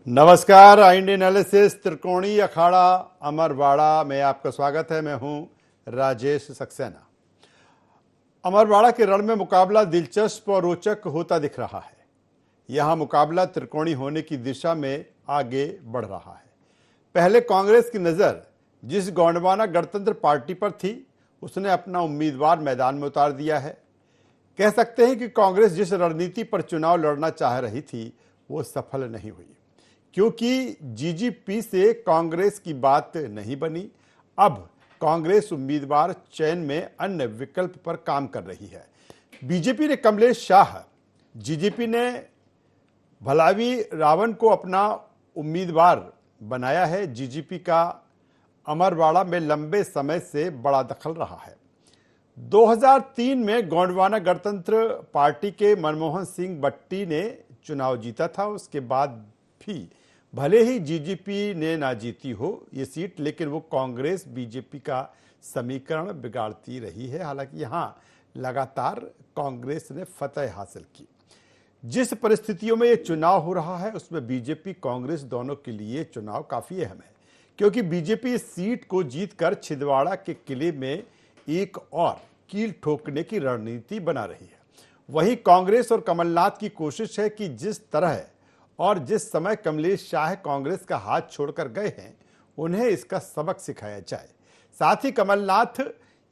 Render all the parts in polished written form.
नमस्कार। Indian analysis त्रिकोणीय अखाड़ा अमरवाड़ा में आपका स्वागत है। मैं हूं राजेश सक्सेना। अमरवाड़ा के रण में मुकाबला दिलचस्प और रोचक होता दिख रहा है। यहां मुकाबला त्रिकोणी होने की दिशा में आगे बढ़ रहा है। पहले कांग्रेस की नज़र जिस गोंडवाना गणतंत्र पार्टी पर थी, उसने अपना उम्मीदवार मैदान में उतार दिया है। कह सकते हैं कि कांग्रेस जिस रणनीति पर चुनाव लड़ना चाह रही थी, वो सफल नहीं हुई, क्योंकि जीजीपी से कांग्रेस की बात नहीं बनी। अब कांग्रेस उम्मीदवार चयन में अन्य विकल्प पर काम कर रही है। बीजेपी ने कमलेश शाह, जीजीपी ने भलावी रावण को अपना उम्मीदवार बनाया है। जीजीपी का अमरवाड़ा में लंबे समय से बड़ा दखल रहा है। 2003 में गोंडवाना गणतंत्र पार्टी के मनमोहन सिंह बट्टी ने चुनाव जीता था। उसके बाद भी भले ही जीजीपी ने ना जीती हो ये सीट, लेकिन वो कांग्रेस बीजेपी का समीकरण बिगाड़ती रही है। हालांकि यहां लगातार कांग्रेस ने फतह हासिल की। जिस परिस्थितियों में ये चुनाव हो रहा है, उसमें बीजेपी कांग्रेस दोनों के लिए चुनाव काफी अहम है, क्योंकि बीजेपी इस सीट को जीतकर छिंदवाड़ा के किले में एक और कील ठोकने की रणनीति बना रही है। वहीं कांग्रेस और कमलनाथ की कोशिश है कि जिस तरह और जिस समय कमलेश शाह कांग्रेस का हाथ छोड़कर गए हैं, उन्हें इसका सबक सिखाया जाए। साथ ही कमलनाथ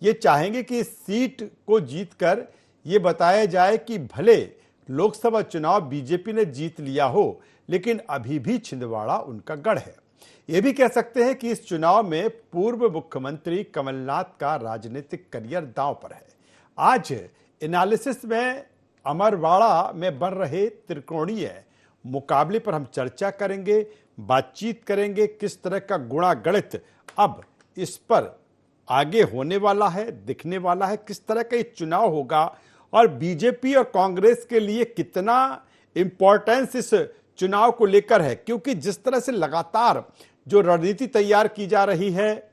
ये चाहेंगे कि इस सीट को जीतकर ये बताया जाए कि भले लोकसभा चुनाव बीजेपी ने जीत लिया हो, लेकिन अभी भी छिंदवाड़ा उनका गढ़ है। ये भी कह सकते हैं कि इस चुनाव में पूर्व मुख्यमंत्री कमलनाथ का राजनीतिक करियर दांव पर है। आज एनालिसिस में अमरवाड़ा में बन रहे त्रिकोणीय मुकाबले पर हम चर्चा करेंगे, बातचीत करेंगे। किस तरह का गुणा गणित अब इस पर आगे होने वाला है, दिखने वाला है, किस तरह का ये चुनाव होगा और बीजेपी और कांग्रेस के लिए कितना इंपॉर्टेंस इस चुनाव को लेकर है। क्योंकि जिस तरह से लगातार जो रणनीति तैयार की जा रही है,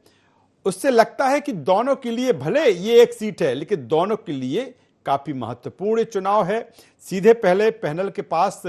उससे लगता है कि दोनों के लिए भले ये एक सीट है, लेकिन दोनों के लिए काफी महत्वपूर्ण चुनाव है। सीधे पहले पैनल के पास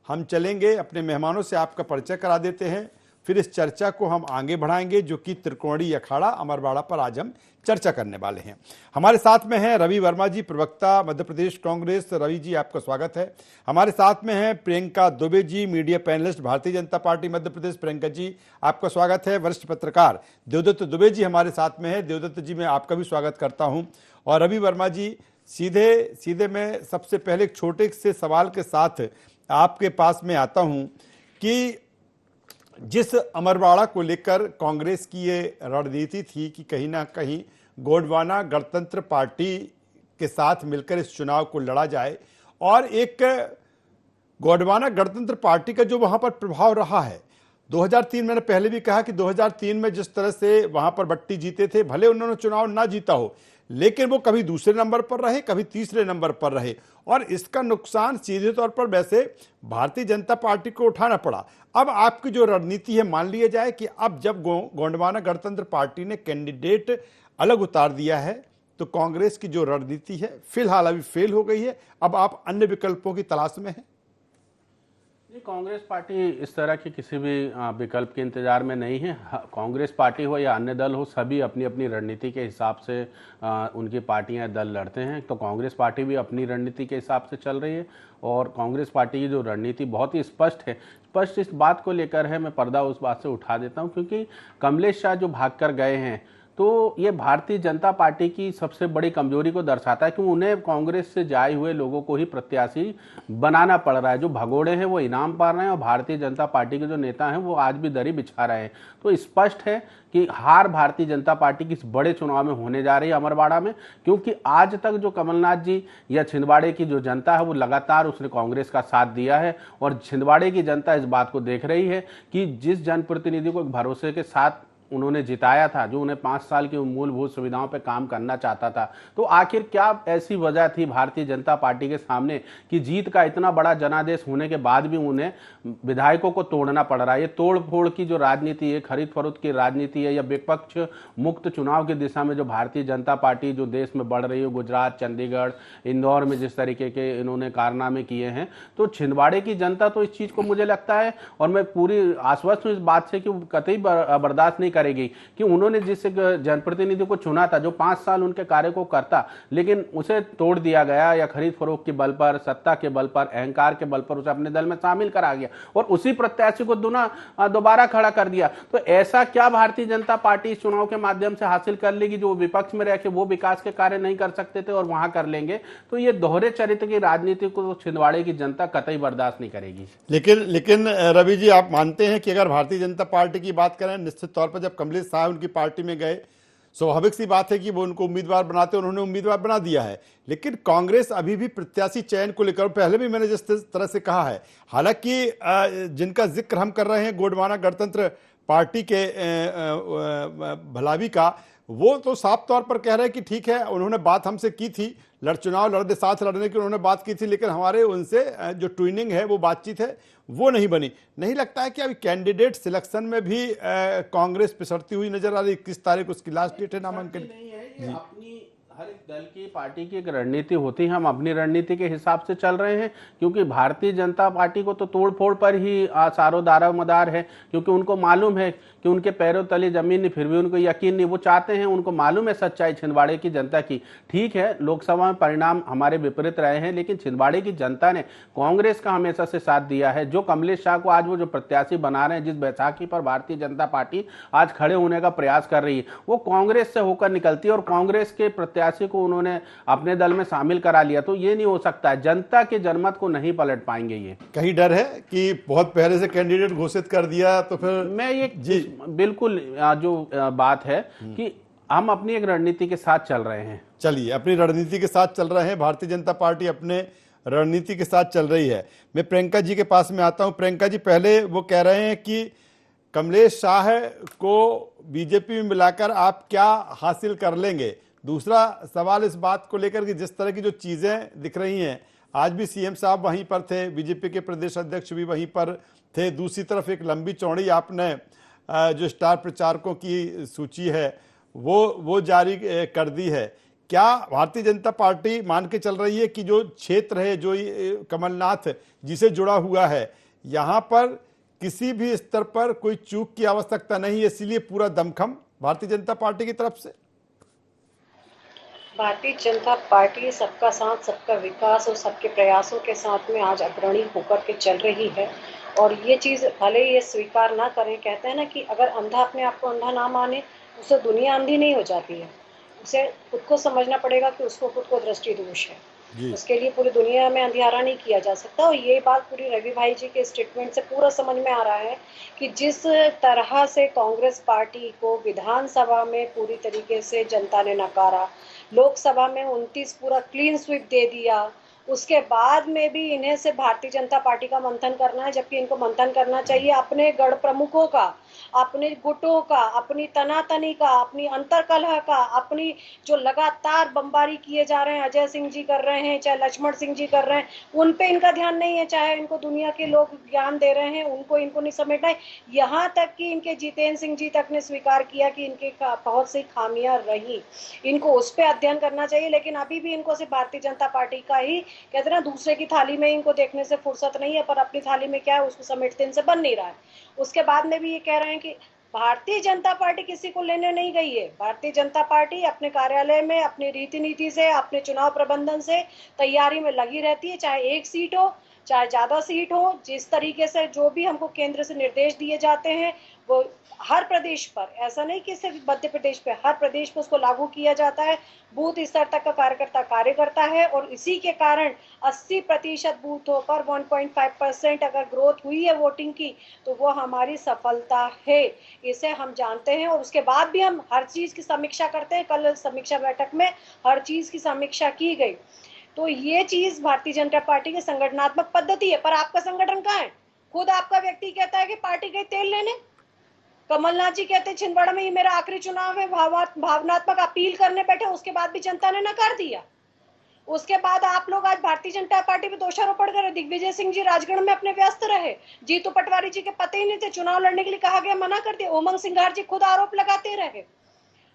हम चलेंगे, अपने मेहमानों से आपका परिचय करा देते हैं, फिर इस चर्चा को हम आगे बढ़ाएंगे, जो कि त्रिकोणीय अखाड़ा अमरवाड़ा पर आज हम चर्चा करने वाले हैं। हमारे साथ में हैं रवि वर्मा जी, प्रवक्ता मध्य प्रदेश कांग्रेस। रवि जी, आपका स्वागत है। हमारे साथ में हैं Priyanka Dubey ji, media panelist, Bharatiya Janata party Madhya Pradesh. Priyanka ji, आपका स्वागत है। वरिष्ठ पत्रकार देवदत्त दुबे जी हमारे साथ में है। देवदत्त जी, मैं आपका भी स्वागत करता हूँ। और रवि वर्मा जी, सीधे मैं सबसे पहले एक छोटे से सवाल के साथ आपके पास में आता हूं कि जिस अमरवाड़ा को लेकर कांग्रेस की ये रणनीति थी कि कहीं ना कहीं गोंडवाना गणतंत्र पार्टी के साथ मिलकर इस चुनाव को लड़ा जाए, और एक गोंडवाना गणतंत्र पार्टी का जो वहां पर प्रभाव रहा है 2003, मैंने पहले भी कहा कि 2003 में जिस तरह से वहां पर बट्टी जीते थे, भले उन्होंने चुनाव ना जीता हो, लेकिन वो कभी दूसरे नंबर पर रहे, कभी तीसरे नंबर पर रहे, और इसका नुकसान सीधे तौर पर वैसे भारतीय जनता पार्टी को उठाना पड़ा। अब आपकी जो रणनीति है, मान लिया जाए कि अब जब गोंडवाना गणतंत्र पार्टी ने कैंडिडेट अलग उतार दिया है, तो कांग्रेस की जो रणनीति है फिलहाल अभी फेल हो गई है। अब आप अन्य विकल्पों की तलाश में हैं। कांग्रेस पार्टी इस तरह के किसी भी विकल्प के इंतजार में नहीं है। कांग्रेस पार्टी हो या अन्य दल हो, सभी अपनी अपनी रणनीति के हिसाब से उनकी पार्टियां दल लड़ते हैं। तो कांग्रेस पार्टी भी अपनी रणनीति के हिसाब से चल रही है, और कांग्रेस पार्टी की जो रणनीति बहुत ही स्पष्ट है। स्पष्ट इस बात को लेकर है, मैं पर्दा उस बात से उठा देता हूँ, क्योंकि कमलेश शाह जो भाग कर गए हैं, तो ये भारतीय जनता पार्टी की सबसे बड़ी कमजोरी को दर्शाता है कि उन्हें कांग्रेस से जाए हुए लोगों को ही प्रत्याशी बनाना पड़ रहा है। जो भगोड़े हैं वो इनाम पा रहे हैं, और भारतीय जनता पार्टी के जो नेता हैं वो आज भी दरी बिछा रहे हैं। तो स्पष्ट है कि हार भारतीय जनता पार्टी की इस बड़े चुनाव में होने जा रही है अमरवाड़ा में, क्योंकि आज तक जो कमलनाथ जी या छिंदवाड़े की जो जनता है वो लगातार उसने कांग्रेस का साथ दिया है, और छिंदवाड़े की जनता इस बात को देख रही है कि जिस जनप्रतिनिधि को भरोसे के साथ उन्होंने जिताया था, जो उन्हें 5 साल की मूलभूत सुविधाओं पे काम करना चाहता था। तो आखिर क्या ऐसी वजह थी भारतीय जनता पार्टी के सामने कि जीत का इतना बड़ा जनादेश होने के बाद भी उन्हें विधायकों को तोड़ना पड़ रहा है? ये तोड़ फोड़ की जो राजनीति है, खरीद फरोख्त की राजनीति है, या विपक्ष मुक्त चुनाव की दिशा में जो भारतीय जनता पार्टी जो देश में बढ़ रही है, गुजरात, चंडीगढ़, इंदौर में जिस तरीके के इन्होंने कारनामे किए हैं, तो छिंदवाड़े की जनता तो इस चीज को मुझे लगता है, और मैं पूरी आश्वस्त हूं इस बात से, कि वो कतई बर्दाश्त नहीं करेगी कि उन्होंने जिस जनप्रतिनिधि को चुना था, जो 5 साल उनके कार्य को करता, लेकिन उसे तोड़ दिया गया, या खरीद फरोख्त के बल पर, सत्ता के बल पर, अहंकार के बल पर उसे अपने दल में शामिल करा गया और उसी प्रत्याशी को दोबारा खड़ा कर दिया। तो ऐसा क्या भारतीय जनता पार्टी इस चुनाव के माध्यम से हासिल कर लेगी जो विपक्ष में रह के वो विकास के कार्य नहीं कर सकते थे और वहां कर लेंगे? तो ये दोहरे चरित्र की राजनीति को छिंदवाड़े की जनता कतई बर्दाश्त नहीं करेगी। लेकिन रवि जी, आप मानते हैं कि अगर भारतीय जनता पार्टी की बात करें, निश्चित तौर पर जब कमलेश साहब उनकी पार्टी में गए, स्वाभाविक सी बात है कि वो उनको उम्मीदवार बनाते, उन्होंने उम्मीदवार बना दिया है, लेकिन कांग्रेस अभी भी प्रत्याशी चयन को लेकर, पहले भी मैंने जिस तरह से कहा है, हालांकि जिनका जिक्र हम कर रहे हैं गोंडवाना गणतंत्र पार्टी के भलावी का, वो तो साफ तौर पर कह रहे हैं कि ठीक है, उन्होंने बात हमसे की थी, चुनाव लड़ने, साथ लड़ने की उन्होंने बात की थी, लेकिन हमारे उनसे जो ट्विनिंग है, वो बातचीत है, वो नहीं बनी। नहीं लगता है कि अभी कैंडिडेट सिलेक्शन में भी कांग्रेस पिसरती हुई नजर आ रही? 21 तारीख उसकी लास्ट डेट है नामांकन। अपनी हर एक दल की, पार्टी की एक रणनीति होती है, हम अपनी रणनीति के हिसाब से चल रहे हैं, क्योंकि भारतीय जनता पार्टी को तो तोड़ फोड़ पर ही सारो दारोमदार है, क्योंकि उनको मालूम है कि उनके पैरों तले जमीन नहीं, फिर भी उनको यकीन नहीं, वो चाहते हैं, उनको मालूम है सच्चाई छिंदवाड़े की जनता की। ठीक है, लोकसभा में परिणाम हमारे विपरीत रहे हैं, लेकिन छिंदवाड़े की जनता ने कांग्रेस का हमेशा से साथ दिया है। जो कमलेश शाह को आज वो जो प्रत्याशी बना रहे हैं, जिस बैसाखी पर भारतीय जनता पार्टी आज खड़े होने का प्रयास कर रही है, वो कांग्रेस से होकर निकलती है और कांग्रेस के प्रत्याशी को उन्होंने अपने दल में शामिल करा लिया। तो ये नहीं हो सकता है, जनता के जनमत को नहीं पलट पाएंगे। ये कहीं डर है कि बहुत पहले से कैंडिडेट घोषित कर दिया तो फिर? मैं ये बिल्कुल जो बात है कि हम अपनी एक रणनीति के साथ चल रहे हैं। चलिए, अपनी रणनीति के साथ चल रहे हैं, भारतीय जनता पार्टी अपने रणनीति के साथ चल रही है। मैं प्रियंका जी के पास में आता हूं। प्रियंका जी, पहले वो कह रहे हैं कि कमलेश शाह को बीजेपी में मिलाकर आप क्या हासिल कर लेंगे। दूसरा सवाल इस बात को लेकर कि जिस तरह की जो चीजें दिख रही हैं, आज भी सीएम साहब वहीं पर थे, बीजेपी के प्रदेश अध्यक्ष भी वहीं पर थे, दूसरी तरफ एक लंबी चौड़ी आपने जो स्टार प्रचारकों की सूची है वो जारी कर दी है। क्या भारतीय जनता पार्टी मान के चल रही है कि जो क्षेत्र है, जो कमलनाथ जी से जुड़ा हुआ है, यहाँ पर किसी भी स्तर पर कोई चूक की आवश्यकता नहीं है, इसीलिए पूरा दमखम भारतीय जनता पार्टी की तरफ से? भारतीय जनता पार्टी सबका साथ, सबका विकास और सबके प्रयासों के साथ में आज अग्रणी होकर के चल रही है। और ये चीज़ भले ये स्वीकार ना करें, कहते हैं ना कि अगर अंधा अपने आप को अंधा ना माने, उससे दुनिया अंधी नहीं हो जाती है। उसे खुद को समझना पड़ेगा कि उसको खुद को दृष्टि दोष है, उसके लिए पूरी दुनिया में अंधियारा नहीं किया जा सकता। और ये बात पूरी रवि भाई जी के स्टेटमेंट से पूरा समझ में आ रहा है कि जिस तरह से कांग्रेस पार्टी को विधानसभा में पूरी तरीके से जनता ने नकारा, लोकसभा में 29 पूरा क्लीन स्वीप दे दिया, उसके बाद में भी इन्हें से भारतीय जनता पार्टी का मंथन करना है, जबकि इनको मंथन करना चाहिए अपने गढ़ प्रमुखों का, अपने गुटों का, अपनी तनातनी का, अपनी अंतरकलह का, अपनी जो लगातार बमबारी किए जा रहे हैं, अजय सिंह जी कर रहे हैं, चाहे लक्ष्मण सिंह जी कर रहे हैं, उन पे इनका ध्यान नहीं है। चाहे इनको दुनिया के लोग ज्ञान दे रहे हैं, इनको नहीं समेटना है। यहाँ तक कि इनके जितेंद्र सिंह जी तक ने स्वीकार किया कि इनके बहुत सी खामियां रही, इनको उस पर अध्ययन करना चाहिए। लेकिन अभी भी इनको सिर्फ भारतीय जनता पार्टी का ही, कहते ना, दूसरे की थाली में इनको देखने से फुर्सत नहीं है, पर अपनी थाली में क्या है उसको समेटते इनसे बन नहीं रहा है। उसके बाद में भी ये कह रहे हैं कि भारतीय जनता पार्टी किसी को लेने नहीं गई है। भारतीय जनता पार्टी अपने कार्यालय में, अपनी रीति नीति से, अपने चुनाव प्रबंधन से तैयारी में लगी रहती है, चाहे एक सीट हो चाहे ज्यादा सीट हो। जिस तरीके से जो भी हमको केंद्र से निर्देश दिए जाते हैं, वो हर प्रदेश पर, ऐसा नहीं कि सिर्फ मध्य प्रदेश पे, हर प्रदेश पे उसको लागू किया जाता है। बूथ स्तर तक का कार्यकर्ता कार्य करता है और इसी के कारण 80% बूथों पर 1.5% अगर ग्रोथ हुई है वोटिंग की, तो वो हमारी सफलता है, इसे हम जानते हैं। और उसके बाद भी हम हर चीज की समीक्षा करते हैं। कल समीक्षा बैठक में हर चीज की समीक्षा की गई। तो ये चीज भारतीय जनता पार्टी की संगठनात्मक पद्धति है। पर आपका संगठन कहाँ है? खुद आपका व्यक्ति कहता है कि पार्टी गई तेल लेने, कमलनाथ जी कहते छिंदवाड़ा में ये मेरा आखिरी चुनाव है, भावनात्मक अपील करने बैठे, उसके बाद भी जनता ने नकार दिया। उसके बाद आप लोग आज भारतीय जनता पार्टी पे दोषारोपण कर रहे। दिग्विजय सिंह जी राजगढ़ में अपने व्यस्त रहे, जीतू पटवारी जी के पते ही नहीं थे, चुनाव लड़ने के लिए कहा गया मना कर दिया, उमंग सिंघार जी खुद आरोप लगाते रहे।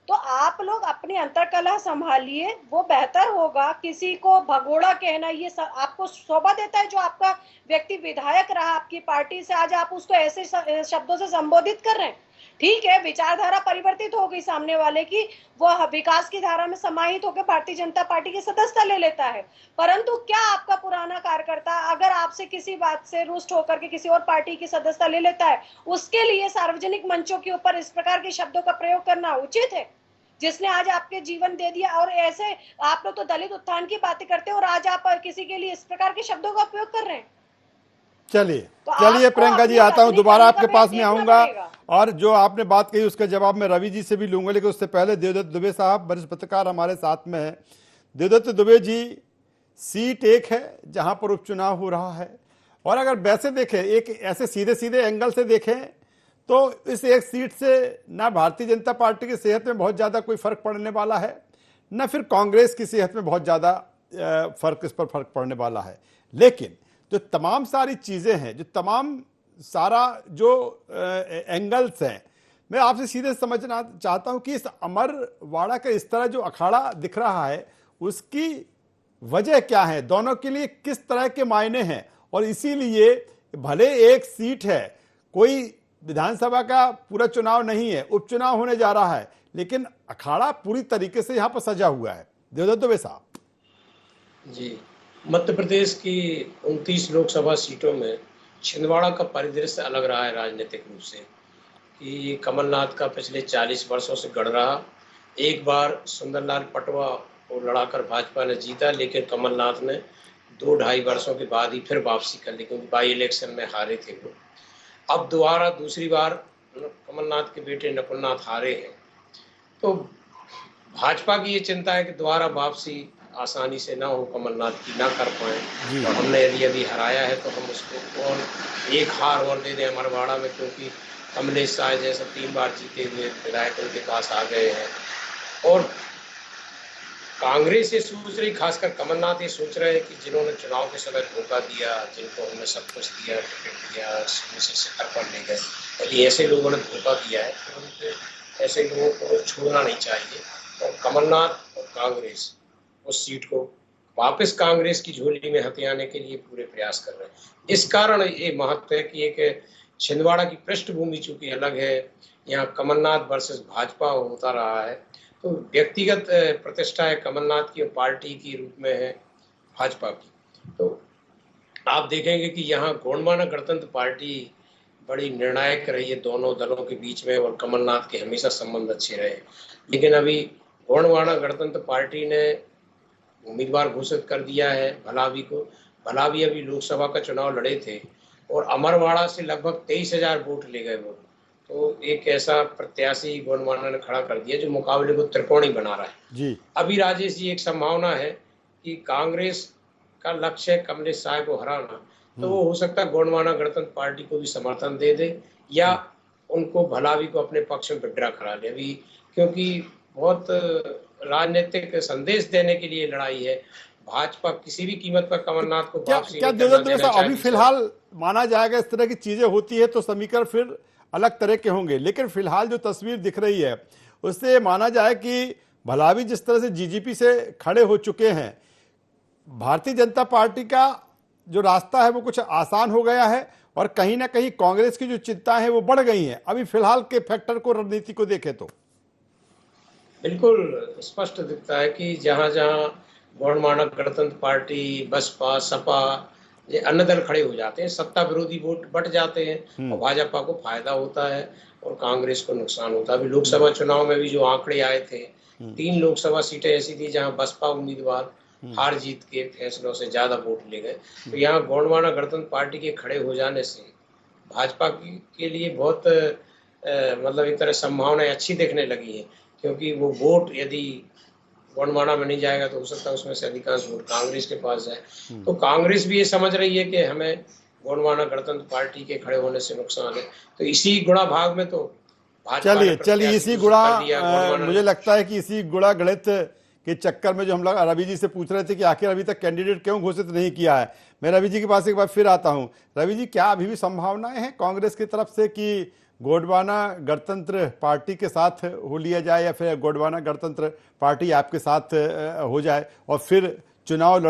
तो आप लोग अपनी अंतरकलह संभालिए, वो बेहतर होगा। किसी को भगोड़ा कहना ये आपको शोभा देता है? जो आपका व्यक्ति विधायक रहा आपकी पार्टी से, आज आप उसको ऐसे शब्दों से संबोधित कर रहे हैं। ठीक है, विचारधारा परिवर्तित हो गई सामने वाले की, वो विकास की धारा में समाहित होकर भारतीय जनता पार्टी की सदस्यता ले लेता है, परंतु क्या आपका पुराना कार्यकर्ता अगर आपसे किसी बात से रुष्ट होकर के किसी और पार्टी की सदस्यता ले लेता है, उसके लिए सार्वजनिक मंचों के ऊपर इस प्रकार के शब्दों का प्रयोग करना उचित है? जिसने आज आपके जीवन दे दिया, और ऐसे आप लोग तो दलित उत्थान की बातें करते हैं और आज आप किसी के लिए इस प्रकार के शब्दों का उपयोग कर रहे हैं। चलिए तो चलिए प्रियंका जी, आता हूं, दोबारा आपके पास में देखना आऊंगा पड़ेगा। और जो आपने बात कही उसके जवाब में रवि जी से भी लूंगा, लेकिन उससे पहले देवदत्त दुबे साहब वरिष्ठ पत्रकार हमारे साथ में हैं। देवदत्त दुबे जी, सीट एक है जहां पर उपचुनाव हो रहा है, और अगर वैसे देखें, एक ऐसे सीधे सीधे एंगल से देखें तो इस एक सीट से ना भारतीय जनता पार्टी की सेहत में बहुत ज़्यादा कोई फर्क पड़ने वाला है, न फिर कांग्रेस की सेहत में बहुत ज़्यादा फर्क पड़ने वाला है। लेकिन जो तमाम सारी चीज़ें हैं, जो तमाम सारा जो एंगल्स हैं, मैं आपसे सीधे समझना चाहता हूं कि इस अमरवाड़ा का इस तरह जो अखाड़ा दिख रहा है उसकी वजह क्या है, दोनों के लिए किस तरह के मायने हैं, और इसीलिए भले एक सीट है, कोई विधानसभा का पूरा चुनाव नहीं है, उपचुनाव होने जा रहा है, लेकिन अखाड़ा पूरी तरीके से यहां पर सजा हुआ है। देवदत्त दुबे साहब जी, मध्य प्रदेश की 29 लोकसभा सीटों में छिंदवाड़ा का परिदृश्य अलग रहा है राजनीतिक रूप से, कि कमलनाथ का पिछले 40 वर्षों से गढ़ रहा। एक बार सुंदरलाल पटवा को लड़ाकर भाजपा ने जीता, लेकिन कमलनाथ ने 2-2.5 वर्षों के बाद ही फिर वापसी कर ली, क्योंकि बाई इलेक्शन में हारे थे वो। अब दोबारा दूसरी बार कमलनाथ के बेटे नकुलनाथ हारे हैं, तो भाजपा की ये चिंता है कि दोबारा वापसी आसानी से ना हो, कमलनाथ की ना कर पाए, और हमने यदि अभी हराया है तो हम उसको और एक हार और दे दें अमरवाड़ा में, क्योंकि कमलेश साय जैसे 3 बार जीते हुए विधायक उनके पास आ गए हैं। और कांग्रेस ये सोच रही, खासकर कमलनाथ ये सोच रहे हैं कि जिन्होंने चुनाव के समय धोखा दिया, जिनको हमने सब कुछ दिया, टिकट दिया, शिखर पर ले गए, यदि ऐसे लोगों ने धोखा दिया है तो उनको ऐसे लोगों को छोड़ना नहीं चाहिए। और कमलनाथ और कांग्रेस उस सीट को वापस कांग्रेस की झोली में हथियाने के लिए पूरे प्रयास कर रहे हैं। इस कारण ये महत्व है कि एक छिंदवाड़ा की पृष्ठभूमि चूंकि अलग है, यहाँ कमलनाथ वर्सेस भाजपा होता रहा है, तो व्यक्तिगत प्रतिष्ठा है कमलनाथ की और पार्टी की रूप में है भाजपा की। तो आप देखेंगे कि यहाँ गोंडवाना गणतंत्र पार्टी बड़ी निर्णायक रही है दोनों दलों के बीच में, और कमलनाथ के हमेशा संबंध अच्छे रहे। लेकिन अभी गोंडवाना गणतंत्र पार्टी ने उम्मीदवार घोषित कर दिया है भलावी को। भलावी अभी लोकसभा का चुनाव लड़े थे और अमरवाड़ा से लगभग 23,000 वोट ले गए वो। तो एक ऐसा प्रत्याशी गोंडवाना ने खड़ा कर दिया जो मुकाबले को त्रिकोणी बना रहा है जी। अभी राजेश जी, एक संभावना है कि कांग्रेस का लक्ष्य है कमलेश साय को हराना, तो वो हो सकता है गोंडवाना गणतंत्र पार्टी को भी समर्थन दे दे, या उनको भलावी को अपने पक्ष में विड्रा करा ले अभी, क्योंकि बहुत राजनीतिक संदेश देने के लिए लड़ाई है। भाजपा किसी भी कीमत पर कमलनाथ को क्या देवदत्त साहब, अभी फिलहाल माना जाएगा इस तरह की चीजें होती है तो समीकरण फिर अलग तरह के होंगे, लेकिन फिलहाल जो तस्वीर दिख रही है उससे माना जाए कि भलावी जिस तरह से जीजीपी से खड़े हो चुके हैं, भारतीय जनता पार्टी का जो रास्ता है वो कुछ आसान हो गया है, और कहीं ना कहीं कांग्रेस की जो चिंता है वो बढ़ गई है अभी फिलहाल के फैक्टर को, रणनीति को देखें तो। बिल्कुल स्पष्ट दिखता है कि जहां जहां गोंडवाना गणतंत्र पार्टी, बसपा, सपा, ये अन्य दल खड़े हो जाते हैं, सत्ता विरोधी वोट बट जाते हैं और भाजपा को फायदा होता है और कांग्रेस को नुकसान होता है। अभी लोकसभा चुनाव में भी जो आंकड़े आए थे, 3 लोकसभा सीटें ऐसी थी जहां बसपा उम्मीदवार हार जीत के फैसलों से ज्यादा वोट ले गए। तो यहाँ गोंडवाना गणतंत्र पार्टी के खड़े हो जाने से भाजपा के लिए बहुत मतलब एक तरह संभावनाएं अच्छी देखने लगी है, क्योंकि वो वोट यदि गोंडवाना में नहीं जाएगा तो हो सकता है उसमें से अधिकांश वोट कांग्रेस के पास जाए। तो कांग्रेस भी ये समझ रही है कि हमें गोंडवाना गणतंत्र पार्टी के खड़े होने से नुकसान है, तो इसी गुणा भाग में तो भाजपा ने चलिए प्रत्याशी इसी घोषित गुणा कर दिया, गठबंधन। मुझे लगता है कि इसी गुणा गणित के चक्कर में जो हम लोग रवि जी से पूछ रहे थे कि आखिर अभी तक कैंडिडेट क्यों घोषित नहीं किया है, मैं रवि जी के पास एक बार फिर आता हूं। रवि जी, क्या अभी भी संभावनाएं हैं कांग्रेस की तरफ से कि गोंडवाना गणतंत्र पार्टी के साथ हो लिया जाए, या फिर गोंडवाना गणतंत्र पार्टी आपके साथ हो जाए और फिर चुनाव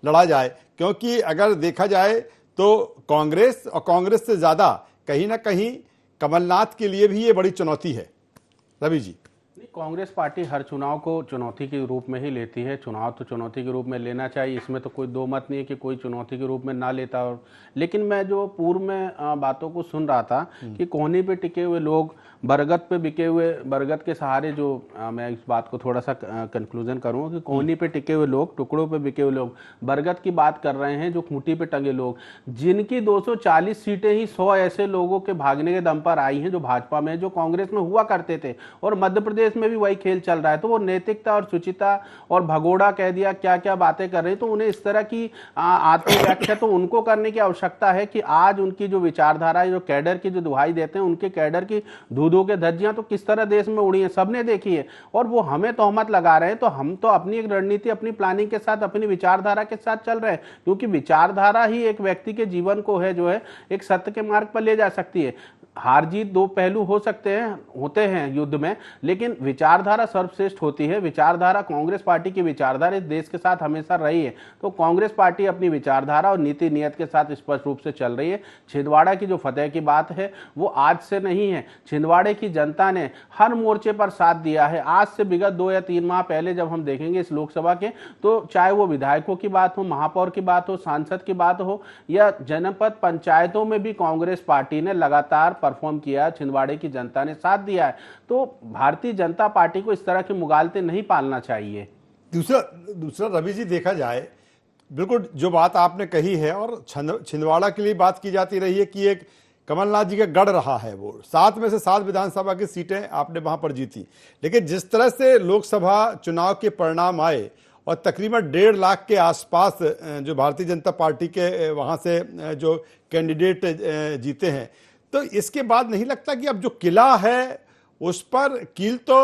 लड़ा जाए? क्योंकि अगर देखा जाए तो कांग्रेस और कांग्रेस से ज्यादा कहीं ना कहीं कमलनाथ के लिए भी ये बड़ी चुनौती है। रवि जी। नहीं, कांग्रेस पार्टी हर चुनाव को चुनौती के रूप में ही लेती है। चुनाव तो चुनौती के रूप में लेना चाहिए, इसमें तो कोई दो मत नहीं है कि कोई चुनौती के रूप में ना लेता हो। लेकिन मैं जो पूर्व में बातों को सुन रहा था कि कोहनी पे टिके हुए लोग, बरगद पे बिके हुए, बरगद के सहारे जो मैं इस बात को थोड़ा सा कंक्लूजन करूँ कि कोहनी पे टिके हुए लोग, टुकड़ों पे बिके हुए लोग, बरगद की बात कर रहे हैं जो खूंटी पे टंगे लोग, जिनकी 240 सीटें ही 100 ऐसे लोगों के भागने के दम पर आई हैं जो भाजपा में, जो कांग्रेस में हुआ करते थे। और मध्य प्रदेश में भी वही खेल चल रहा है। तो वो नैतिकता और शुचिता और भगोड़ा कह दिया, क्या क्या बातें कर रहे हैं। तो उन्हें इस तरह की आत्मव्याख्या तो उनको करने की आवश्यकता है कि आज उनकी जो विचारधारा, जो कैडर की जो दुहाई देते हैं, उनके कैडर की दूधों के धज्जियां तो किस तरह देश में उड़ी हैं, सबने देखी है। और वो हमें तोहमत लगा रहे हैं, तो हम तो अपनी एक रणनीति, अपनी प्लानिंग के साथ, अपनी विचारधारा के साथ चल रहे हैं। क्योंकि विचारधारा ही एक व्यक्ति के जीवन को है जो है एक सत्य के मार्ग पर ले जा सकती है। हार जीत दो पहलू होते हैं युद्ध में, लेकिन विचारधारा सर्वश्रेष्ठ होती है। विचारधारा, कांग्रेस पार्टी की विचारधारा इस देश के साथ हमेशा रही है। तो कांग्रेस पार्टी अपनी विचारधारा और नीति नियत के साथ स्पष्ट रूप से चल रही है। छिंदवाड़ा की जो फतेह की बात है वो आज से नहीं है। छिंदवाड़े की जनता ने हर मोर्चे पर साथ दिया है। आज से विगत 2 या 3 माह पहले जब हम देखेंगे इस लोकसभा के, तो चाहे वो विधायकों की बात हो, महापौर की बात हो, सांसद की बात हो, या जनपद पंचायतों में भी कांग्रेस पार्टी ने लगातार परफॉर्म किया। छिंदवाड़े की जनता ने साथ दिया है। तो भारतीय जनता पार्टी को इस तरह के मुगालते नहीं पालना चाहिए। दूसरा रवि जी, देखा जाए बिल्कुल जो बात आपने कही है, और छिंदवाड़ा के लिए बात की जाती रही है कि एक कमलनाथ जी का गढ़ रहा है। वो 7 में से 7 विधानसभा की सीटें आपने वहां पर जीती। लेकिन जिस तरह से लोकसभा चुनाव के परिणाम आए और तकरीबन 1.5 लाख के आसपास जो भारतीय जनता पार्टी के वहां से जो कैंडिडेट जीते हैं, तो इसके बाद नहीं लगता कि अब जो किला है उस पर कील तो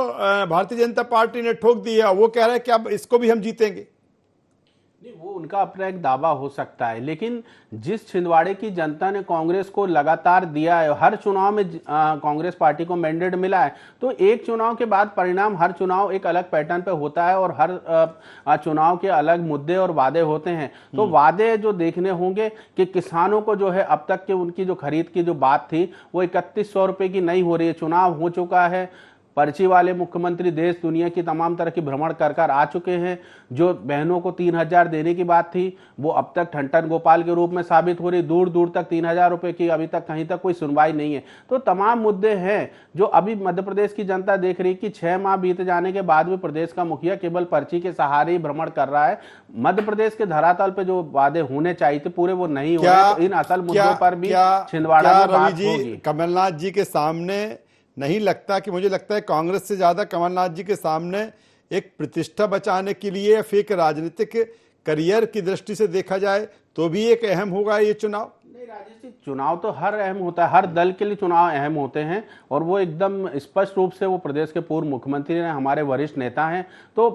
भारतीय जनता पार्टी ने ठोक दी है, वो कह रहे हैं कि अब इसको भी हम जीतेंगे? नहीं, वो उनका अपना एक दावा हो सकता है, लेकिन जिस छिंदवाड़े की जनता ने कांग्रेस को लगातार दिया है, हर चुनाव में कांग्रेस पार्टी को मैंडेट मिला है, तो एक चुनाव के बाद परिणाम, हर चुनाव एक अलग पैटर्न पे होता है और हर चुनाव के अलग मुद्दे और वादे होते हैं। तो वादे जो देखने होंगे कि किसानों को जो है अब तक के उनकी जो खरीद की जो बात थी वो 3100 रुपए की नहीं हो रही है। चुनाव हो चुका है, पर्ची वाले मुख्यमंत्री देश दुनिया की तमाम तरह की भ्रमण कर आ चुके हैं। जो बहनों को 3000 देने की बात थी वो अब तक ठंटन गोपाल के रूप में साबित हो रही। दूर दूर तक 3000 रुपए की अभी तक कहीं तक कोई सुनवाई नहीं है। तो तमाम मुद्दे हैं जो अभी मध्य प्रदेश की जनता देख रही कि 6 माह बीत जाने के बाद भी प्रदेश का मुखिया केवल पर्ची के सहारे ही भ्रमण कर रहा है। मध्य प्रदेश के धरातल पे जो वादे होने चाहिए थे पूरे वो नहीं हो रहे। तो इन असल मुद्दों पर भी छिंदवाड़ा में बात होगी। कमलनाथ जी के सामने नहीं लगता कि, मुझे लगता है कांग्रेस से ज्यादा कमलनाथ जी के सामने एक प्रतिष्ठा बचाने के लिए या फिर एक राजनीतिक करियर की दृष्टि से देखा जाए तो भी एक अहम होगा ये चुनाव? नहीं राजेश जी, चुनाव तो हर अहम होता है, हर दल के लिए चुनाव अहम होते हैं और वो एकदम स्पष्ट रूप से वो प्रदेश के पूर्व मुख्यमंत्री हैं, हमारे वरिष्ठ नेता हैं। तो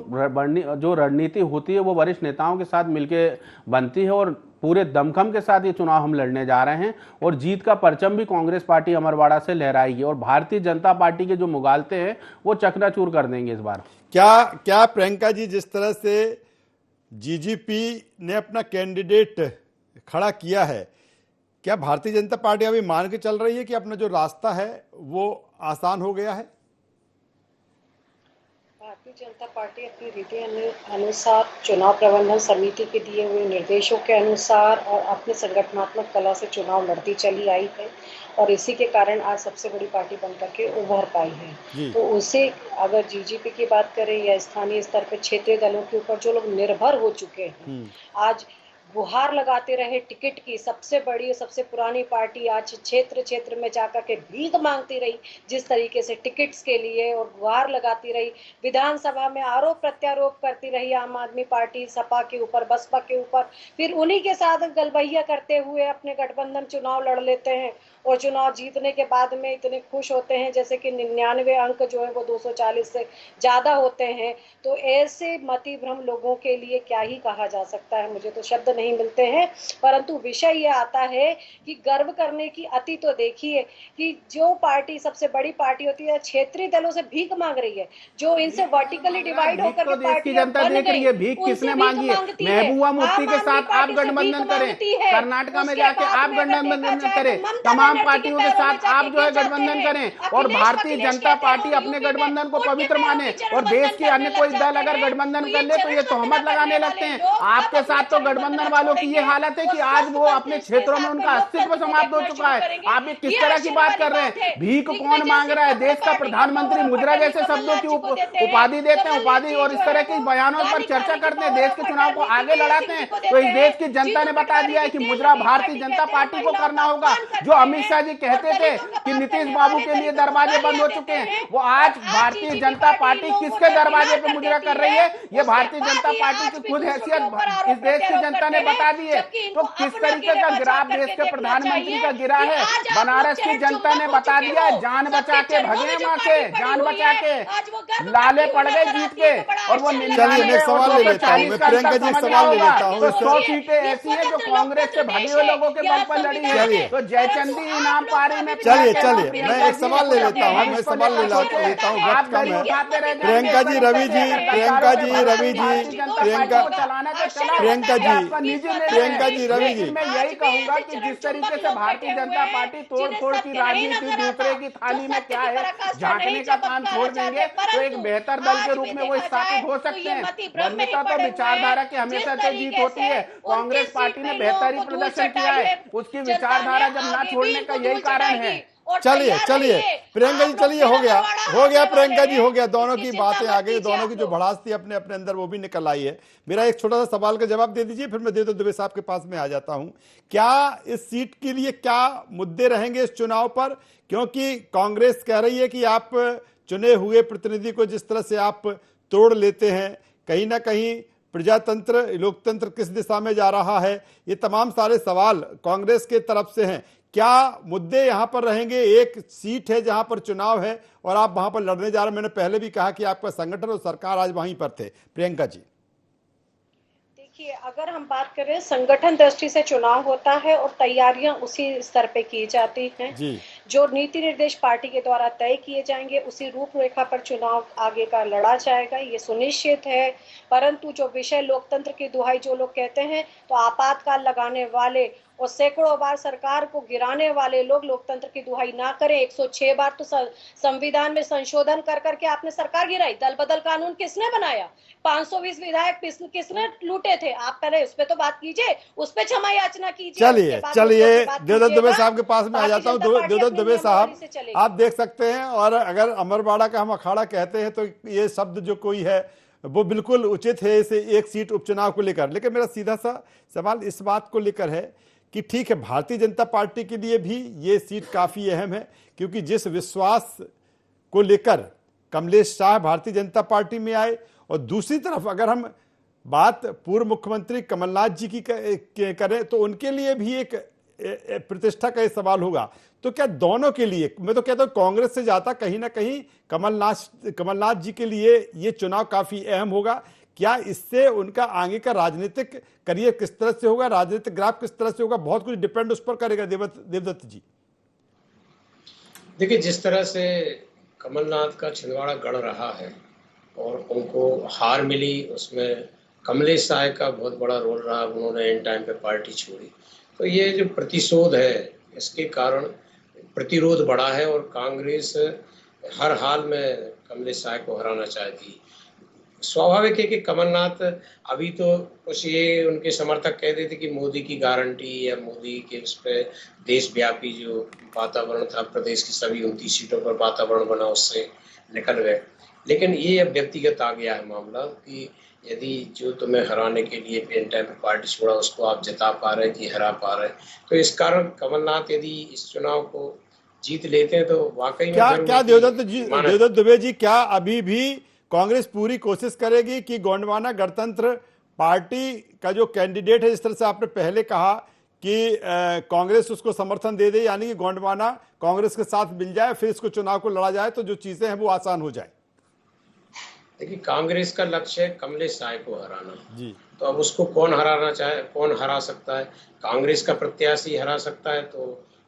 जो रणनीति होती है वो वरिष्ठ नेताओं के साथ मिलके बनती है और पूरे दमखम के साथ ये चुनाव हम लड़ने जा रहे हैं और जीत का परचम भी कांग्रेस पार्टी अमरवाड़ा से लहराएगी और भारतीय जनता पार्टी के जो मुगालते हैं वो चकनाचूर कर देंगे इस बार। क्या प्रियंका जी, जिस तरह से जीजीपी ने अपना कैंडिडेट खड़ा किया है, क्या भारतीय जनता पार्टी अभी मान के चल रही है कि अपना जो रास्ता है वो आसान हो गया है? भारतीय जनता पार्टी अपनी रीति अनुसार, चुनाव प्रबंधन समिति के दिए हुए निर्देशों के अनुसार और अपने संगठनात्मक कला से चुनाव लड़ती चली आई है और इसी के कारण आज सबसे बड़ी पार्टी बनकर के उभर पाई है। तो उसे अगर जीजीपी की बात करें या स्थानीय स्तर पर क्षेत्रीय दलों के ऊपर जो लोग निर्भर हो चुके हैं, आज गुहार लगाते रहे टिकट की, सबसे बड़ी और सबसे पुरानी पार्टी आज क्षेत्र क्षेत्र में जाकर के भीख मांगती रही जिस तरीके से टिकट्स के लिए, और गुहार लगाती रही, विधानसभा में आरोप प्रत्यारोप करती रही आम आदमी पार्टी सपा के ऊपर, बसपा के ऊपर, फिर उन्हीं के साथ गलबैया करते हुए अपने गठबंधन चुनाव लड़ लेते हैं और चुनाव जीतने के बाद में इतने खुश होते हैं जैसे कि 99 अंक जो है वो 240 से ज्यादा होते हैं। तो ऐसे मति भ्रम लोगों के लिए क्या ही कहा जा सकता है, मुझे तो शब्द नहीं मिलते हैं। परंतु विषय ये आता है कि गर्व करने की अति तो देखिए कि जो पार्टी सबसे बड़ी पार्टी होती है क्षेत्रीय दलों से भीख मांग रही है, जो इनसे वर्टिकली डिवाइड होकर तो के देश की जनता देख रही है, भीख किसने मांगी है? महबूबा मुफ्ती के साथ आप गठबंधन करें, कर्नाटका में जाके आप गठबंधन करें, तमाम पार्टियों के साथ आप जो है गठबंधन करें, और भारतीय जनता पार्टी अपने गठबंधन को पवित्र माने, और देश के अन्य कोई दल अगर गठबंधन कर ले तो ये तोहमत लगाने लगते हैं। आपके साथ तो गठबंधन वालों की ये हालत है कि आज वो अपने क्षेत्रों में उनका अस्तित्व समाप्त हो चुका है। आप ये किस तरह की बात कर रहे हैं? भीख कौन मांग रहा है? देश का प्रधानमंत्री मुद्रा जैसे शब्दों की उपाधि देते हैं, उपाधि और इस तरह के बयानों पर चर्चा करते हैं, देश के चुनाव को आगे लड़ाते हैं। तो इस देश की जनता ने बता दिया है कि मुद्रा भारतीय जनता पार्टी को करना होगा। जो अमित शाह जी कहते थे कि नीतीश बाबू के लिए दरवाजे बंद हो चुके हैं, वो आज भारतीय जनता पार्टी किसके दरवाजे पे मुद्रा कर रही है, ये भारतीय जनता पार्टी की खुद हैसियत इस देश की जनता ने बता दी है। तो किस तरीके का गिरा देश के प्रधानमंत्री का गिरा है, बनारस की जनता ने बता दिया। जान बचा के भगे वहां से, जान बचा के लाले पड़ गए जीत के, और वो चलिए मैं सवाल ले लेता हूँ, मैं प्रियंका जी सवाल ले लेता हूँ। तो 100 सीटें ऐसी हैं जो कांग्रेस से भगे हुए लोगों के बल पर लड़ी है। तो जयचंदी इनाम पारी में चलिए मैं एक सवाल ले लेता हूँ, मैं सवाल ले लेता हूँ, वक्त कम है। प्रियंका जी रवि जी, प्रियंका जी रवि जी, प्रियंका जी रवि जी, मैं यही कहूंगा कि जिस तरीके से भारतीय जनता पार्टी तोड़ फोड़ की राजनीति दूसरे की थाली में क्या है झांकने का काम छोड़ देंगे तो एक बेहतर दल के रूप में वो स्थापित हो सकते हैं। वन्यता तो विचारधारा की हमेशा से जीत होती है। कांग्रेस पार्टी ने बेहतरीन प्रदर्शन किया है, उसकी विचारधारा जब ना छोड़ने का यही कारण है। चलिए प्रियंका जी, चलिए हो गया प्रियंका जी, हो गया। दोनों की बातें आ गई, दोनों की जो भड़ास थी अपने अपने अंदर वो भी निकल आई है। मेरा एक छोटा सा सवाल का जवाब दे दीजिए, फिर मैं देवदत्त दुबे साहब के पास में आ जाता हूं। क्या इस सीट के लिए क्या मुद्दे रहेंगे इस चुनाव पर? क्योंकि कांग्रेस कह रही है कि आप चुने हुए प्रतिनिधि को जिस तरह से आप तोड़ लेते हैं, कहीं ना कहीं प्रजातंत्र लोकतंत्र किस दिशा में जा रहा है, ये तमाम सारे सवाल कांग्रेस के तरफ से हैं। क्या मुद्दे यहां पर रहेंगे? एक सीट है जहां पर चुनाव है और आप वहां पर लड़ने जा रहे हैं। मैंने पहले भी कहा कि आपका संगठन और सरकार आज वहीं पर थे। प्रियंका जी देखिए, अगर हम बात करें संगठन दृष्टि से चुनाव होता है और तैयारियां उसी स्तर पे की जाती हैं जी। जो नीति निर्देश पार्टी के द्वारा तय किए जाएंगे उसी रूपरेखा पर चुनाव आगे का लड़ा जाएगा, ये सुनिश्चित है। परंतु जो विषय लोकतंत्र की दुहाई जो लोग कहते हैं, तो आपातकाल लगाने वाले और सैकड़ों बार सरकार को गिराने वाले लोग लोकतंत्र की दुहाई ना करें। 106 बार तो संविधान में संशोधन कर करके आपने सरकार गिराई। दल बदल कानून किसने बनाया? 520 विधायक किसने लूटे थे? आप पहले उस पर तो बात कीजिए, उस पर क्षमा याचना कीजिए। चलिए देवदत्त दुबे साहब के पास में आ जाता हूँ। देवदत्त दुबे साहब, आप देख सकते हैं, और अगर अमरवाड़ा का हम अखाड़ा कहते हैं तो ये शब्द जो कोई है वो बिल्कुल उचित है इसे एक सीट उपचुनाव को लेकर। लेकिन मेरा सीधा सा सवाल इस बात को लेकर है कि ठीक है, भारतीय जनता पार्टी के लिए भी ये सीट काफी अहम है, क्योंकि जिस विश्वास को लेकर कमलेश शाह भारतीय जनता पार्टी में आए, और दूसरी तरफ अगर हम बात पूर्व मुख्यमंत्री कमलनाथ जी की करें तो उनके लिए भी एक प्रतिष्ठा का सवाल होगा। तो क्या दोनों के लिए, मैं तो कहता हूं कांग्रेस से ज्यादा कहीं ना कहीं कमलनाथ जी के लिए ये चुनाव काफी अहम होगा। क्या इससे उनका आगे का राजनीतिक करियर किस तरह से होगा, राजनीतिक ग्राफ किस तरह से होगा, बहुत कुछ डिपेंड उस पर करेगा। देवदत्त जी देखिए, जिस तरह से कमलनाथ का छिंदवाड़ा गढ़ रहा है और उनको हार मिली, उसमें कमलेश शाह का बहुत बड़ा रोल रहा। उन्होंने एंड टाइम पे पार्टी छोड़ी, तो ये जो प्रतिशोध है इसके कारण प्रतिरोध बढ़ा है और कांग्रेस हर हाल में कमलेश शाह को हराना चाहती। स्वाभाविक है कि कमलनाथ अभी तो कुछ ये उनके समर्थक कहते थे कि मोदी की गारंटी या मोदी के उस पर देशव्यापी जो वातावरण था, प्रदेश की सभी 29 सीटों पर वातावरण बना, उससे निकल गए। लेकिन ये अब व्यक्तिगत आ गया है मामला कि यदि जो तुम्हें हराने के लिए पेन टाइम पे पार्टी छोड़ा उसको आप जिता पा रहे कि हरा पा रहे, तो इस कारण कमलनाथ यदि इस चुनाव को जीत लेते हैं तो वाकई में क्या देवदत्त दुबे जी, क्या अभी भी कांग्रेस पूरी कोशिश करेगी कि गोंडवाना गणतंत्र पार्टी का जो कैंडिडेट है, जिस तरह से आपने पहले कहा कि कांग्रेस उसको समर्थन दे दे, यानी कि गोंडवाना कांग्रेस के साथ मिल जाए, फिर इसको चुनाव को लड़ा जाए तो जो चीजें हैं वो आसान हो जाए? देखिए, कांग्रेस का लक्ष्य है कमलेश राय को हराना जी। तो अब उसको कौन हराना चाहे, कौन हरा सकता है? कांग्रेस का प्रत्याशी हरा सकता है, तो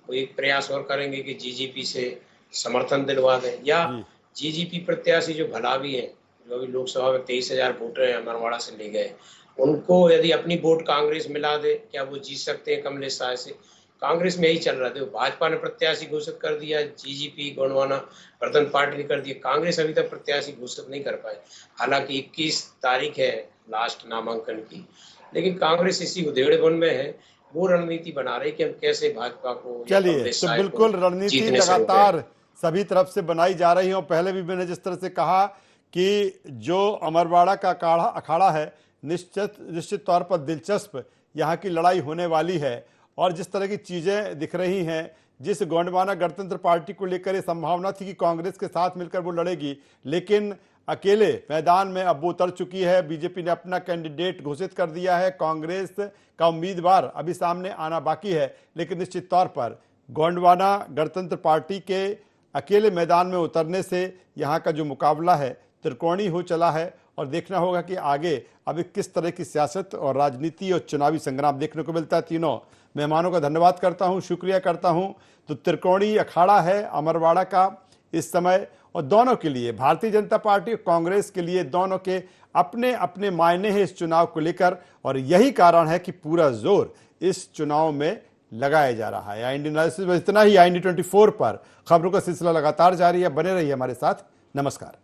वो एक प्रयास और करेंगे कि जीजीपी से समर्थन दिलवा दें, या जीजीपी प्रत्याशी जो भला भी है, जो अभी लोकसभा में 23,000 वोटर अमरवाड़ा से ले गए, उनको यदि अपनी वोट कांग्रेस मिला दे, क्या वो जीत सकते हैं कमलेश राय से? कांग्रेस में यही चल रहा था। भाजपा ने प्रत्याशी घोषित कर दिया, जीजीपी गोंडवाना गणतंत्र पार्टी ने कर दिया, कांग्रेस अभी तक प्रत्याशी घोषित नहीं कर पाए। हालांकि 21 तारीख है लास्ट नामांकन की, लेकिन कांग्रेस इसी उधेड़बुन में है। वो रणनीति बना रही कि हम कैसे भाजपा को, चलिए, तो बिल्कुल रणनीति लगातार सभी तरफ से बनाई जा रही है। पहले भी मैंने जिस तरह से कहा कि जो अमरवाड़ा का अखाड़ा है, निश्चित तौर पर दिलचस्प यहाँ की लड़ाई होने वाली है, और जिस तरह की चीजें दिख रही हैं, जिस गोंडवाना गणतंत्र पार्टी को लेकर ये संभावना थी कि कांग्रेस के साथ मिलकर वो लड़ेगी, लेकिन अकेले मैदान में अब वो उतर चुकी है। बीजेपी ने अपना कैंडिडेट घोषित कर दिया है, कांग्रेस का उम्मीदवार अभी सामने आना बाकी है, लेकिन निश्चित तौर पर गोंडवाना गणतंत्र पार्टी के अकेले मैदान में उतरने से यहाँ का जो मुकाबला है त्रिकोणी हो चला है, और देखना होगा कि आगे अभी किस तरह की सियासत और राजनीति और चुनावी संग्राम देखने को मिलता है। तीनों मेहमानों का धन्यवाद करता हूं, शुक्रिया करता हूं। तो त्रिकोणी अखाड़ा है अमरवाड़ा का इस समय, और दोनों के लिए, भारतीय जनता पार्टी और कांग्रेस के लिए, दोनों के अपने अपने मायने हैं इस चुनाव को लेकर, और यही कारण है कि पूरा जोर इस चुनाव में लगाया जा रहा है। इंडियन एनालिसिस में इतना ही। IND 24 पर खबरों का सिलसिला लगातार जारी है, बने रहिए हमारे साथ। नमस्कार।